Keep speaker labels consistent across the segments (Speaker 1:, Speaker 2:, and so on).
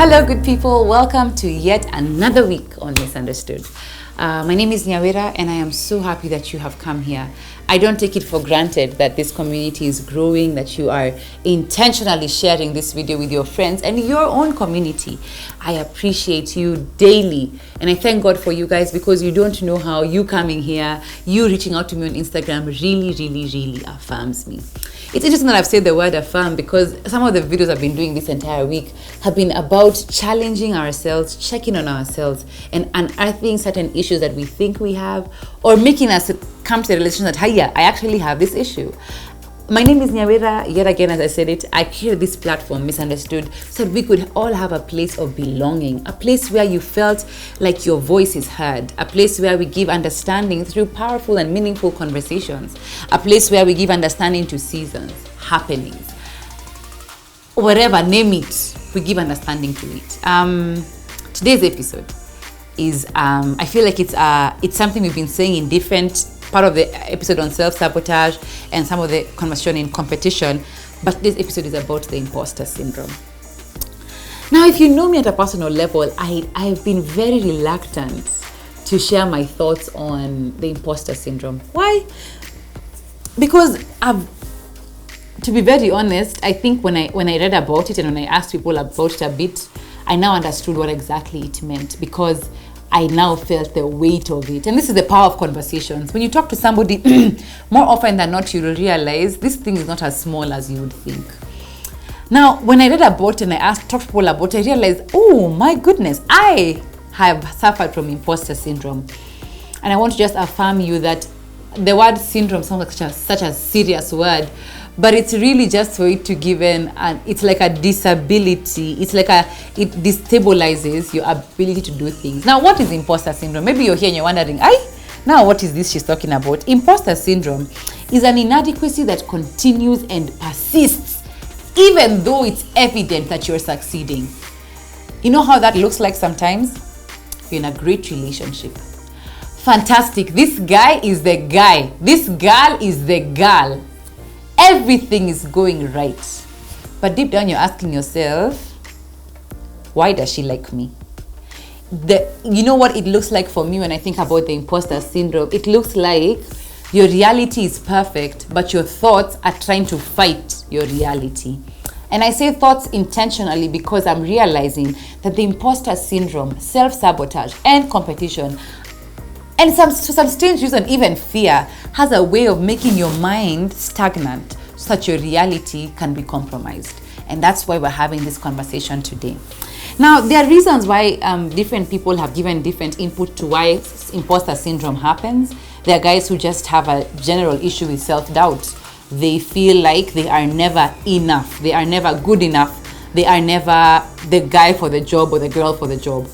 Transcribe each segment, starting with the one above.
Speaker 1: Hello, good people. Welcome to yet another week on Misunderstood. My name is Nyawera, and I am so happy that you have come here. I don't take it for granted that this community is growing, that you are intentionally sharing this video with your friends and your own community. I appreciate you daily, and I thank God for you guys, because you don't know how you coming here, you reaching out to me on Instagram really affirms me. It's interesting that I've said the word affirm, because some of the videos I've been doing this entire week have been about challenging ourselves, checking on ourselves, and unearthing certain issues that we think we have, or making us come to the realization that, hey, I actually have this issue. My name is Nyawera. Yet again, as I said it, I created this platform, Misunderstood, so that we could all have a place of belonging, a place where you felt like your voice is heard, a place where we give understanding through powerful and meaningful conversations, a place where we give understanding to seasons, happenings, whatever, name it, we give understanding to it. Today's episode is, I feel like it's something we've been saying in different part of the episode on self-sabotage and some of the conversation in competition, but this episode is about the imposter syndrome. Now, if you know me at a personal level, I've been very reluctant to share my thoughts on the imposter syndrome. Why? Because to be very honest, I think when I read about it and when I asked people about it a bit, I now understood what exactly it meant, because I now felt the weight of it. And this is the power of conversations. When you talk to somebody, more often than not, you will realize this thing is not as small as you would think. Now, when I read about it and I talked to people about it, I realized, oh my goodness, I have suffered from imposter syndrome. And I want to just affirm you that the word syndrome sounds like such a serious word, but it's really just for it to give it's like a disability. It's like it destabilizes your ability to do things. Now, what is imposter syndrome? Maybe you're here and you're wondering, now what is this she's talking about? Imposter syndrome is an inadequacy that continues and persists, even though it's evident that you're succeeding. You know how that looks like sometimes? You're in a great relationship. Fantastic. This guy is the guy. This girl is the girl. Everything is going right. But deep down you're asking yourself, why does she like me? You know what it looks like for me when I think about the imposter syndrome? It looks like your reality is perfect, but your thoughts are trying to fight your reality. And I say thoughts intentionally because I'm realizing that the imposter syndrome, self-sabotage, and competition, and for some strange reason, even fear, has a way of making your mind stagnant so that your reality can be compromised. And that's why we're having this conversation today. Now, there are reasons why different people have given different input to why imposter syndrome happens. There are guys who just have a general issue with self-doubt. They feel like they are never enough. They are never good enough. They are never the guy for the job or the girl for the job.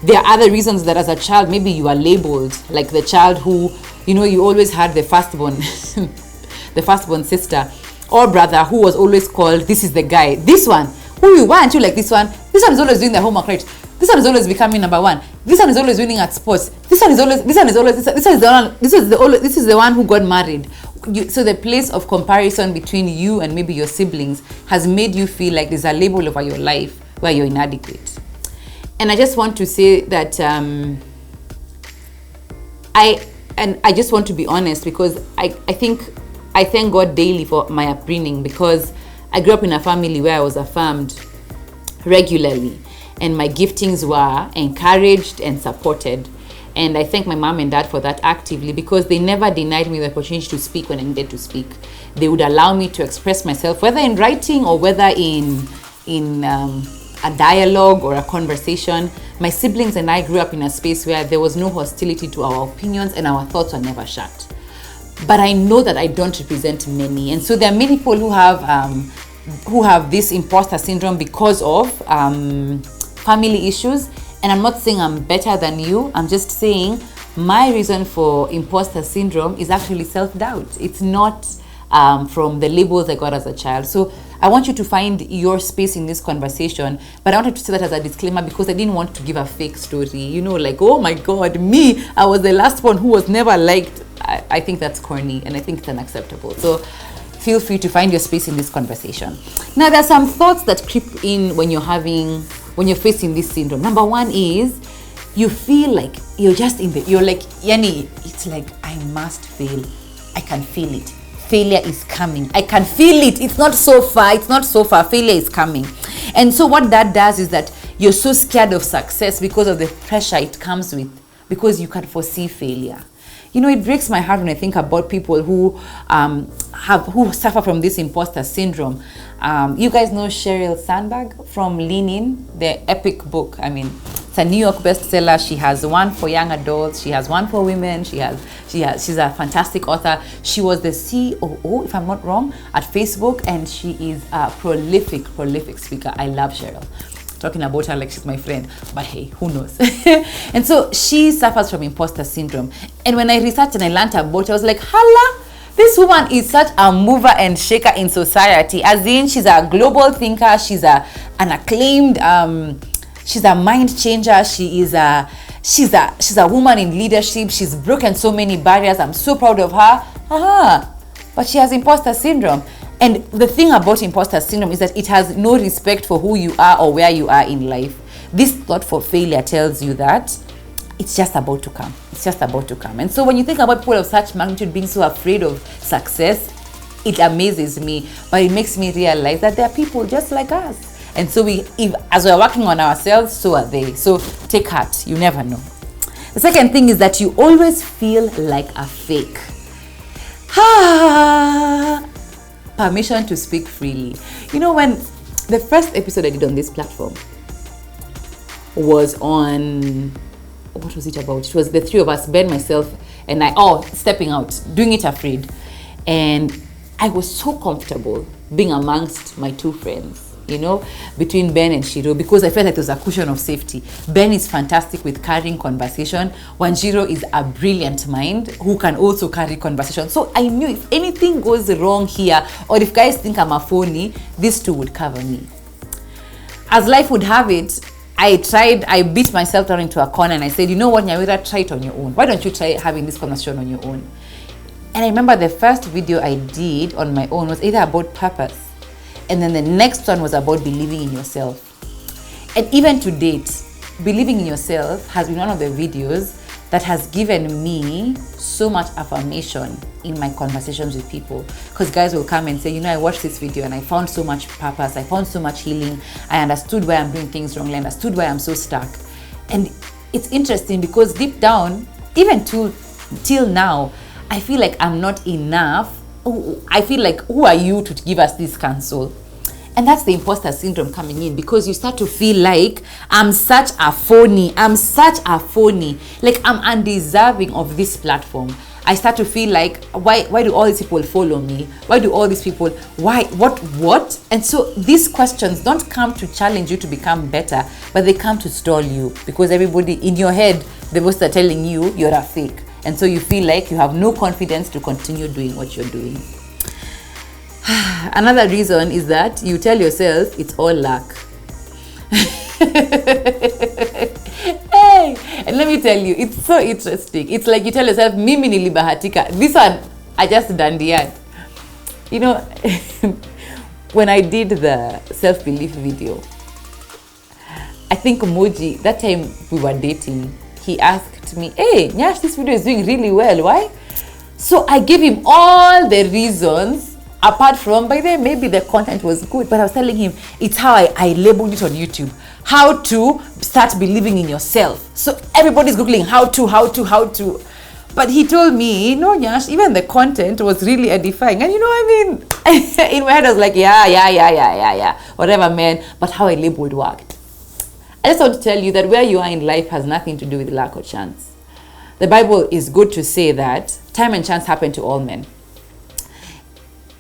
Speaker 1: There are other reasons that as a child, maybe you are labeled like the child who, you always had the firstborn, the firstborn sister or brother who was always called, this is the guy. This one, who you want, you like this one. This one is always doing the homework right. This one is always becoming number one. This one is always winning at sports. This is the one who got married. So the place of comparison between you and maybe your siblings has made you feel like there's a label over your life where you're inadequate. And I just want to say that I just want to be honest, because I thank God daily for my upbringing, because I grew up in a family where I was affirmed regularly and my giftings were encouraged and supported. And I thank my mom and dad for that actively, because they never denied me the opportunity to speak when I needed to speak. They would allow me to express myself, whether in writing or whether in a dialogue or a conversation. My siblings and I grew up in a space where there was no hostility to our opinions and our thoughts were never shut. But I know that I don't represent many, and so there are many people who have this imposter syndrome because of family issues. And I'm not saying I'm better than you. I'm just saying my reason for imposter syndrome is actually self-doubt. It's not from the labels I got as a child. So I want you to find your space in this conversation, but I wanted to say that as a disclaimer because I didn't want to give a fake story, like, oh my God, me, I was the last one who was never liked. I think that's corny and I think it's unacceptable. So feel free to find your space in this conversation. Now, there are some thoughts that creep in when you're having when you're facing this syndrome. Number one is you feel like you're just you're like, Yani, it's like, I must fail. I can feel it. Failure is coming. I can feel it. It's not so far. Failure is coming. And so what that does is that you're so scared of success because of the pressure it comes with, because you can foresee failure. You know, it breaks my heart when I think about people who suffer from this imposter syndrome. You guys know Sheryl Sandberg from Lean In, the epic book. I mean, it's a New York bestseller. She has one for young adults. She has one for women. She's a fantastic author. She was the COO, if I'm not wrong, at Facebook, and she is a prolific speaker. I love Sheryl. Talking about her like she's my friend, but hey, who knows? And so she suffers from imposter syndrome. And when I researched and I learned about it, I was like, hala, this woman is such a mover and shaker in society. As in, she's a global thinker. She's an acclaimed, she's a mind changer. She's a woman in leadership. She's broken so many barriers. I'm so proud of her. But she has imposter syndrome. And the thing about imposter syndrome is that it has no respect for who you are or where you are in life. This thought for failure tells you that it's just about to come. It's just about to come. And so when you think about people of such magnitude being so afraid of success, it amazes me. But it makes me realize that there are people just like us. And so as we're working on ourselves, so are they. So take heart. You never know. The second thing is that you always feel like a fake. Permission to speak freely. You know, when the first episode I did on this platform was on, what was it about? It was the three of us, Ben, myself, and I, stepping out, doing it afraid. And I was so comfortable being amongst my two friends, you know, between Ben and Shiro, because I felt like there was a cushion of safety. Ben is fantastic with carrying conversation, while Shiro is a brilliant mind who can also carry conversation. So I knew if anything goes wrong here, or if guys think I'm a phony, these two would cover me. As life would have it, I beat myself down into a corner and I said, you know what, Nyawira, try it on your own. Why don't you try having this conversation on your own? And I remember the first video I did on my own was either about purpose, and then the next one was about believing in yourself. And even to date, believing in yourself has been one of the videos that has given me so much affirmation in my conversations with people. Because guys will come and say, you know, I watched this video and I found so much purpose, I found so much healing, I understood why I'm doing things wrongly, I understood why I'm so stuck. And it's interesting because deep down, even till now, I feel like I'm not enough. I feel like, who are you to give us this counsel? And that's the imposter syndrome coming in, because you start to feel like I'm such a phony. Like I'm undeserving of this platform. I start to feel like, why do all these people follow me? Why do all these people, what? And so these questions don't come to challenge you to become better, but they come to stall you, because everybody in your head, the voices are telling you you're a fake. And so you feel like you have no confidence to continue doing what you're doing. Another reason is that you tell yourself it's all luck. Hey, and let me tell you, it's so interesting. It's like you tell yourself, mimi nilibahatika. This one, I just dandiad. You know, when I did the self-belief video, I think Moji, that time we were dating, he asked me, hey, Nyash, this video is doing really well. Why? So I gave him all the reasons. Apart from, by then, maybe the content was good, but I was telling him, it's how I labeled it on YouTube. How to start believing in yourself. So everybody's Googling how to. But he told me, no, Nyash, even the content was really edifying. And you know what I mean? In my head, I was like, yeah. Whatever, man. But how I labeled worked. I just want to tell you that where you are in life has nothing to do with luck or chance. The Bible is good to say that time and chance happen to all men.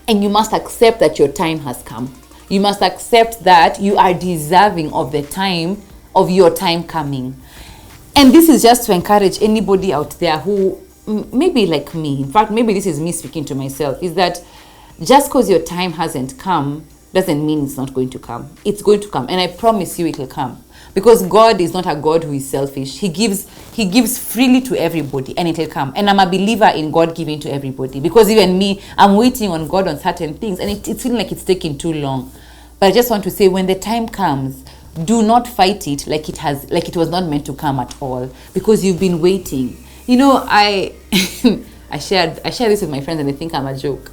Speaker 1: And you must accept that your time has come. You must accept that you are deserving of the time, of your time coming. And this is just to encourage anybody out there who, maybe like me, in fact, maybe this is me speaking to myself, is that just because your time hasn't come, doesn't mean it's not going to come. It's going to come. And I promise you it will come. Because God is not a God who is selfish. He gives freely to everybody, and it will come. And I'm a believer in God giving to everybody. Because even me, I'm waiting on God on certain things, and it's feeling like it's taking too long. But I just want to say, when the time comes, do not fight it like it was not meant to come at all, because you've been waiting. You know, I I share this with my friends and they think I'm a joke.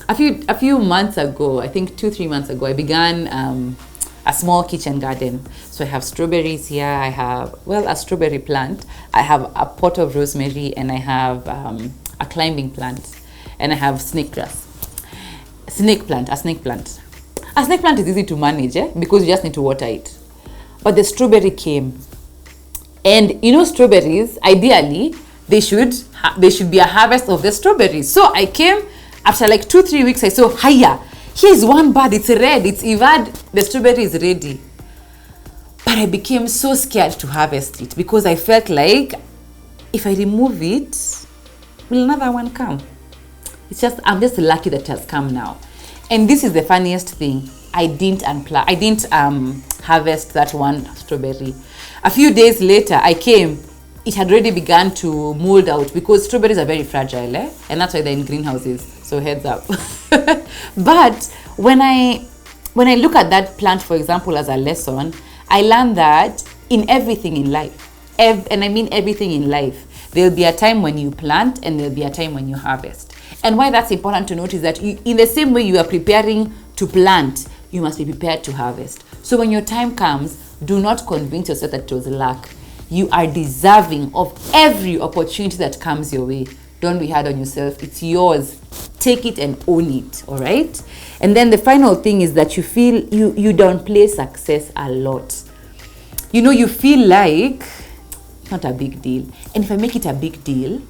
Speaker 1: A few months ago, I think 2-3 months ago, I began a small kitchen garden. So I have strawberries here. I have, well, a strawberry plant. I have a pot of rosemary, and I have a climbing plant, and I have snake grass. A snake plant. A snake plant is easy to manage, because you just need to water it. But the strawberry came, and you know, strawberries, ideally, they should be a harvest of the strawberries. So I came after like 2-3 weeks. I saw, hiya, here's one bud. It's red. It's Ivad. The strawberry is ready. But I became so scared to harvest it, because I felt like if I remove it, will another one come? I'm just lucky that it has come now. And this is the funniest thing. I didn't harvest that one strawberry. A few days later, I came. It had already begun to mold out, because strawberries are very fragile, and that's why they're in greenhouses. So heads up. But when I look at that plant, for example, as a lesson, I learned that in everything in life, and I mean everything in life, there'll be a time when you plant and there'll be a time when you harvest. And why that's important to note is that in the same way you are preparing to plant, you must be prepared to harvest. So when your time comes, do not convince yourself that it was luck. You are deserving of every opportunity that comes your way. Don't be hard on yourself. It's yours. Take it and own it, all right? And then the final thing is that you feel you downplay success a lot. You know, you feel like it's not a big deal. And if I make it a big deal,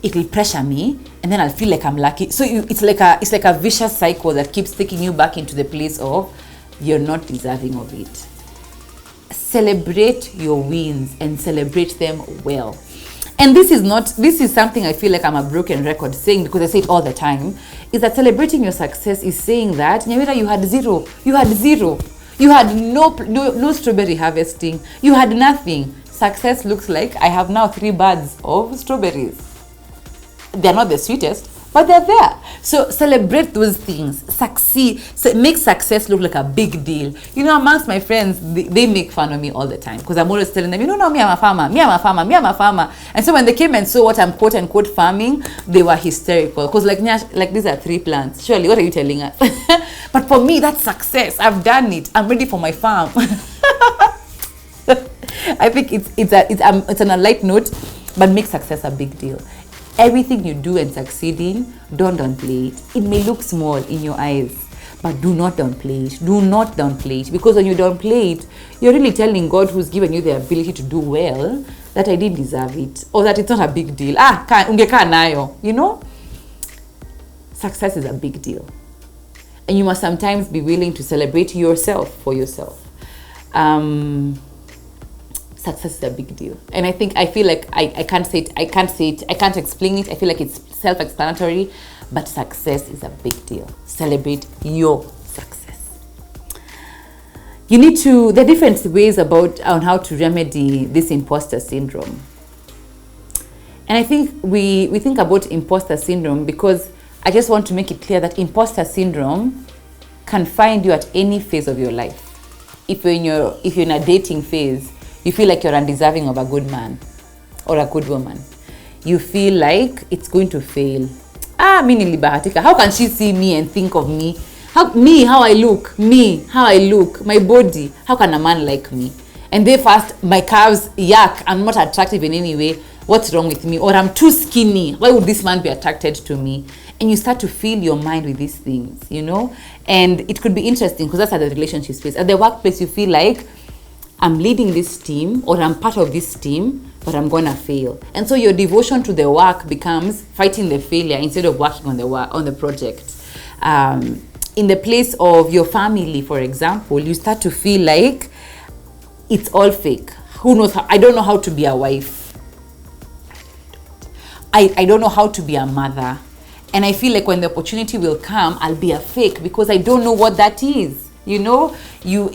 Speaker 1: it will pressure me, and then I'll feel like I'm lucky. So it's like a vicious cycle that keeps taking you back into the place of you're not deserving of it. Celebrate your wins and celebrate them well. And this is something I feel like I'm a broken record saying, because I say it all the time, is that celebrating your success is saying that, Nyawira, you had zero. You had no strawberry harvesting. You had nothing. Success looks like I have now 3 buds of strawberries. They're not the sweetest, but they're there. So celebrate those things. Succeed. So make success look like a big deal. You know, amongst my friends, they make fun of me all the time, because I'm always telling them, no, me, I'm a farmer. And so when they came and saw what I'm quote unquote farming, they were hysterical. Because like these are 3 plants. Surely, what are you telling us? But for me, that's success. I've done it. I'm ready for my farm. I think it's on a light note, but make success a big deal. Everything you do and succeed in, don't downplay it. It may look small in your eyes, but do not downplay it. Do not downplay it, because when you downplay it, you're really telling God, who's given you the ability to do well, that I didn't deserve it, or that it's not a big deal. Ungeka nayo, you know? Success is a big deal. And you must sometimes be willing to celebrate yourself for yourself. Success is a big deal. And I feel like I can't say it, I can't explain it. I feel like it's self-explanatory, but success is a big deal. Celebrate your success. There are different ways on how to remedy this imposter syndrome. And I think we think about imposter syndrome because I just want to make it clear that imposter syndrome can find you at any phase of your life. If you're in a dating phase, you feel like you're undeserving of a good man or a good woman. You feel like it's going to fail. Mi nilibahatika. How can she see me and think of me? How I look, my body. How can a man like me? And they first, my calves, yuck, I'm not attractive in any way. What's wrong with me? Or I'm too skinny. Why would this man be attracted to me? And you start to fill your mind with these things, you know? And it could be interesting because that's how the relationship space. At the workplace, you feel like, I'm leading this team or I'm part of this team, but I'm gonna fail. And so your devotion to the work becomes fighting the failure instead of working on the project. In the place of your family, for example, you start to feel like it's all fake. Who knows I don't know how to be a wife. I don't know how to be a mother. And I feel like when the opportunity will come, I'll be a fake because I don't know what that is. You know, you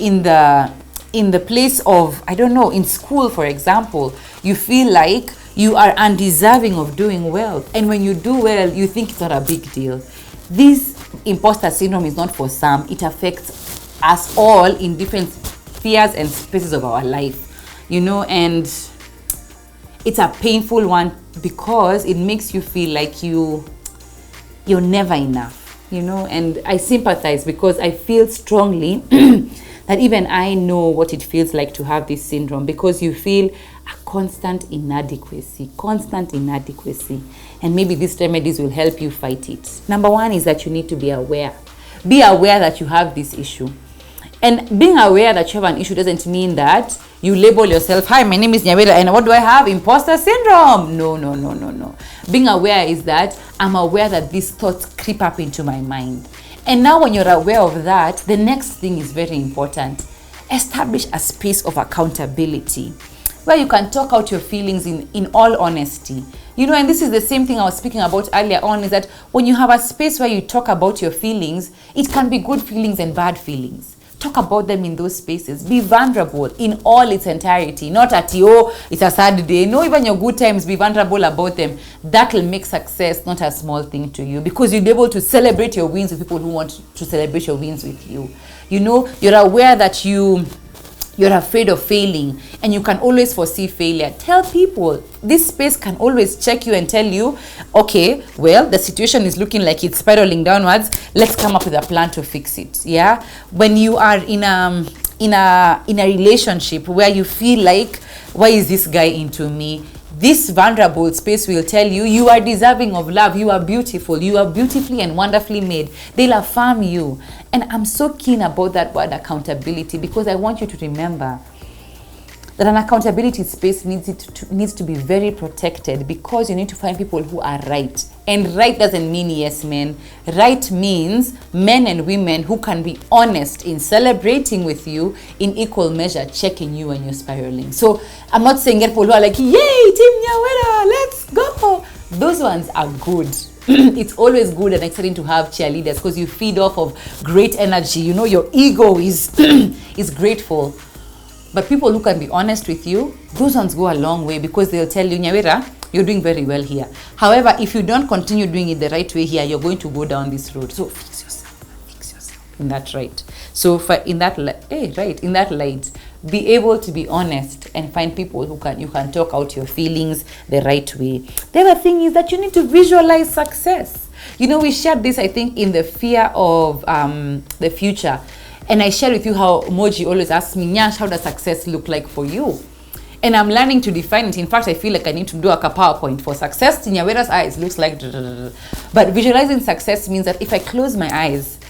Speaker 1: in the place of, I don't know, in school, for example, you feel like you are undeserving of doing well. And when you do well, you think it's not a big deal. This imposter syndrome is not for some. It affects us all in different spheres and spaces of our life, and it's a painful one because it makes you feel like you're never enough, and I sympathize because I feel strongly that even I know what it feels like to have this syndrome, because you feel a constant inadequacy, and maybe these remedies will help you fight it. Number one is that you need to be aware that you have this issue. And being aware that you have an issue doesn't mean that you label yourself, hi, my name is Nyawera, and what do I have? Imposter syndrome. No. Being aware is that I'm aware that these thoughts creep up into my mind. And now when you're aware of that, the next thing is very important. Establish a space of accountability where you can talk out your feelings in all honesty. And this is the same thing I was speaking about earlier on, is that when you have a space where you talk about your feelings, it can be good feelings and bad feelings. Talk about them in those spaces. Be vulnerable in all its entirety. Not at, it's a sad day. No, even your good times, be vulnerable about them. That will make success not a small thing to you, because you'll be able to celebrate your wins with people who want to celebrate your wins with you. You're aware that you're afraid of failing, and you can always foresee failure. Tell people. This space can always check you and tell you, okay, well, the situation is looking like it's spiraling downwards. Let's come up with a plan to fix it. Yeah. When you are in a relationship where you feel like, why is this guy into me? This vulnerable space will tell you, you are deserving of love. You are beautiful. You are beautifully and wonderfully made. They'll affirm you. And I'm so keen about that word accountability, because I want you to remember that an accountability space needs to be very protected, because you need to find people who are right. And right doesn't mean yes men. Right means men and women who can be honest in celebrating with you, in equal measure checking you when you're spiraling. So I'm not saying get people who are like, yay, Team Nyawera, let's go. Those ones are good. It's always good and exciting to have cheerleaders, because you feed off of great energy. Your ego is grateful. But people who can be honest with you, those ones go a long way, because they'll tell you, Nyawera, you're doing very well here. However, if you don't continue doing it the right way here, you're going to go down this road. So fix yourself in that right. So in that light, be able to be honest and find people you can talk out your feelings the right way. The other thing is that you need to visualize success. We shared this, I think, in the fear of the future. And I shared with you how Moji always asks me, Nyash, how does success look like for you? And I'm learning to define it. In fact, I feel like I need to do a PowerPoint for success. In Nyawera's eyes, looks like... But visualizing success means that if I close my eyes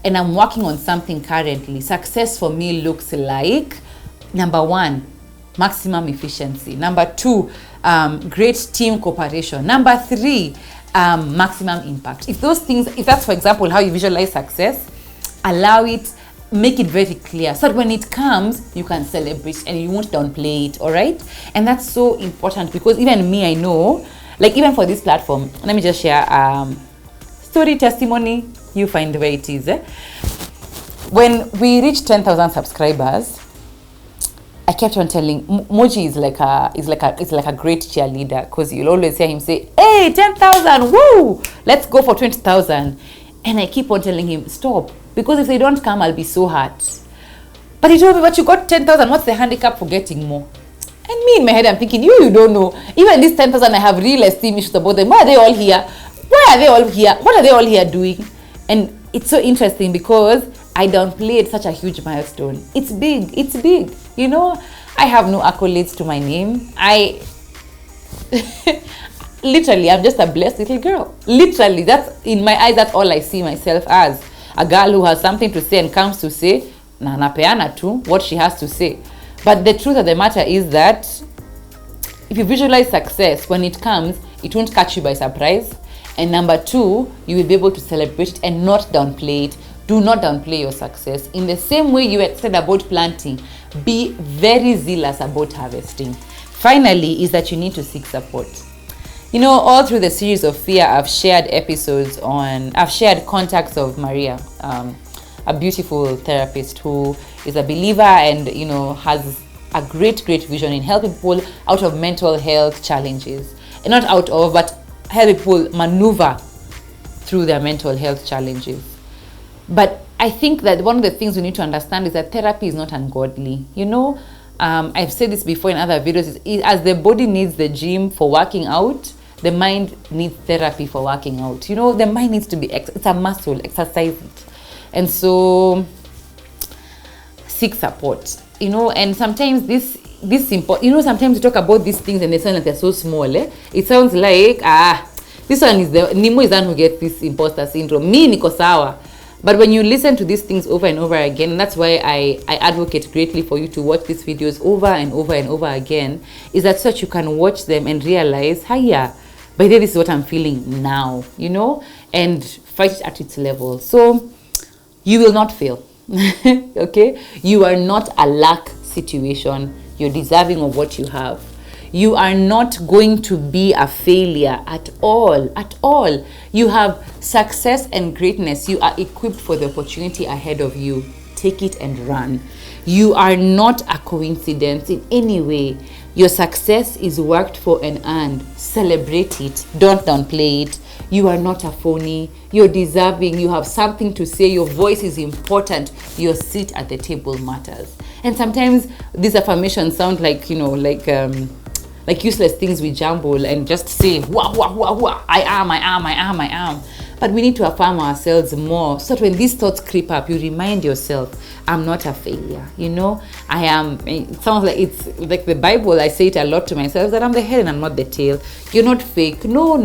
Speaker 1: and I'm working on something currently, success for me looks like, number one, maximum efficiency. Number two, great team cooperation. Number three, maximum impact. If that's, for example, how you visualize success, allow it, make it very clear, so that when it comes, you can celebrate and you won't downplay it, all right? And that's so important, because even me, I know, like even for this platform, let me just share story testimony. You find where it is. When we reached 10,000 subscribers, I kept on telling Moji is like a great cheerleader, because you'll always hear him say, hey, 10,000, woo, let's go for 20,000. And I keep on telling him, stop, because if they don't come, I'll be so hurt. But he told me, but you got 10,000, what's the handicap for getting more? And me in my head, I'm thinking, you don't know. Even this 10,000, I have real esteem issues about them. Why are they all here? Why are they all here? What are they all here doing? And it's so interesting, because I downplayed such a huge milestone. It's big. I have no accolades to my name. Literally, I'm just a blessed little girl. Literally, that's in my eyes, that's all I see myself as. A girl who has something to say and comes to say, na napeana tu, what she has to say. But the truth of the matter is that if you visualize success, when it comes, it won't catch you by surprise. And number two, you will be able to celebrate it and not downplay it. Do not downplay your success. In the same way you had said about planting, be very zealous about harvesting. Finally, is that you need to seek support. All through the series of fear, I've shared contacts of Maria, a beautiful therapist who is a believer and, has a great vision in helping people out of mental health challenges. And not out of, but help people maneuver through their mental health challenges. But I think that one of the things we need to understand is that therapy is not ungodly. You know, I've said this before in other videos, as the body needs the gym for working out, the mind needs therapy for working out. You know, the mind needs to be, it's a muscle, exercise it. And so, seek support. You know, and sometimes sometimes we talk about these things and they sound like they're so small. It sounds like, this one is Nemo is the one who gets this imposter syndrome. Me, niko sawa. But when you listen to these things over and over again, and that's why I advocate greatly for you to watch these videos over and over and over again, is that such you can watch them and realize, hiya, by the way, this is what I'm feeling now, you know, and fight it at its level. So you will not fail. Okay? You are not a lack situation. You're deserving of what you have. You are not going to be a failure at all, at all. You have success and greatness. You are equipped for the opportunity ahead of you. Take it and run. You are not a coincidence in any way. Your success is worked for and earned. Celebrate it. Don't downplay it. You are not a phony. You're deserving. You have something to say. Your voice is important. Your seat at the table matters. And sometimes these affirmations sound like, like useless things we jumble and just say, wah, wah, wah, wah, I am. But we need to affirm ourselves more. So that when these thoughts creep up, you remind yourself, I'm not a failure. You know, I am. It sounds like it's like the Bible. I say it a lot to myself that I'm the head and I'm not the tail. You're not fake. No.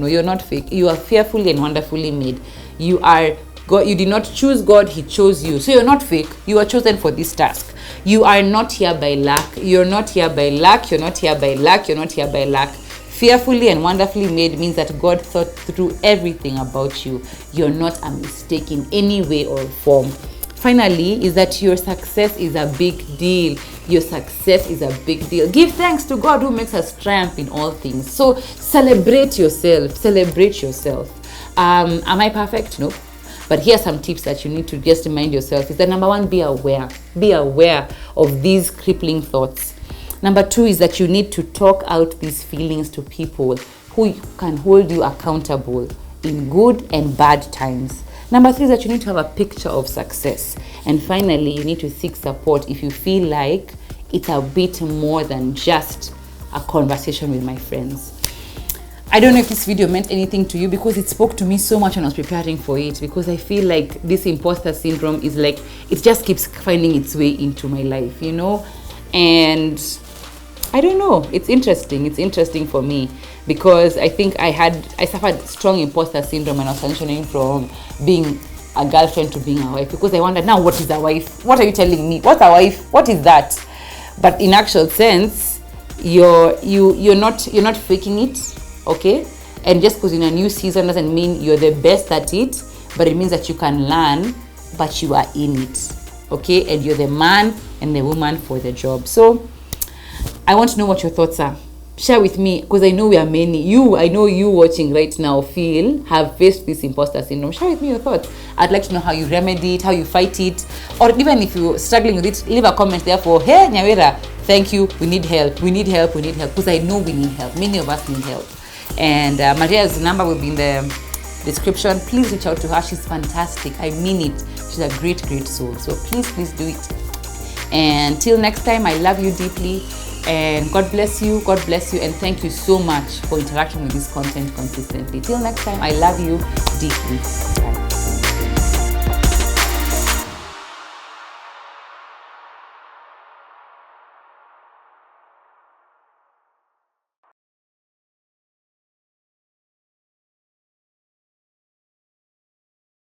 Speaker 1: You're not fake. You are fearfully and wonderfully made. You are God. You did not choose God. He chose you. So you're not fake. You are chosen for this task. You are not here by luck. You're not here by luck. You're not here by luck. You're not here by luck. Fearfully and wonderfully made means that God thought through everything about you. You're not a mistake in any way or form. Finally, is that your success is a big deal. Your success is a big deal. Give thanks to God who makes us triumph in all things. So celebrate yourself. Celebrate yourself. Am I perfect? No. But here are some tips that you need to just remind yourself. Is that number one, be aware. Be aware of these crippling thoughts. Number two is that you need to talk out these feelings to people who can hold you accountable in good and bad times. Number three is that you need to have a picture of success. And finally, you need to seek support if you feel like it's a bit more than just a conversation with my friends. I don't know if this video meant anything to you because it spoke to me so much when I was preparing for it, because I feel like this imposter syndrome is like, it just keeps finding its way into my life, you know? And I don't know, it's interesting for me because I think I suffered strong imposter syndrome when I was transitioning from being a girlfriend to being a wife, because I wondered, now what is a wife? What are you telling me? What's a wife? What is that? But in actual sense, you're not faking it. Okay, and just because in a new season doesn't mean you're the best at it, but it means that you can learn, but you are in it. Okay, and you're the man and the woman for the job. So I want to know what your thoughts are. Share with me, because I know we are many. I know you watching right now have faced this imposter syndrome. Share with me your thoughts. I'd like to know how you remedy it, how you fight it, or even if you're struggling with it, leave a comment there for, hey Nyawira, thank you, we need help, because I know we need help. Many of us need help. And Maria's number will be in the description. Please reach out to her. She's fantastic. I mean it. She's a great soul. So please do it. And till next time, I love you deeply. And God bless you. And thank you so much for interacting with this content consistently. Till next time, I love you deeply. Bye.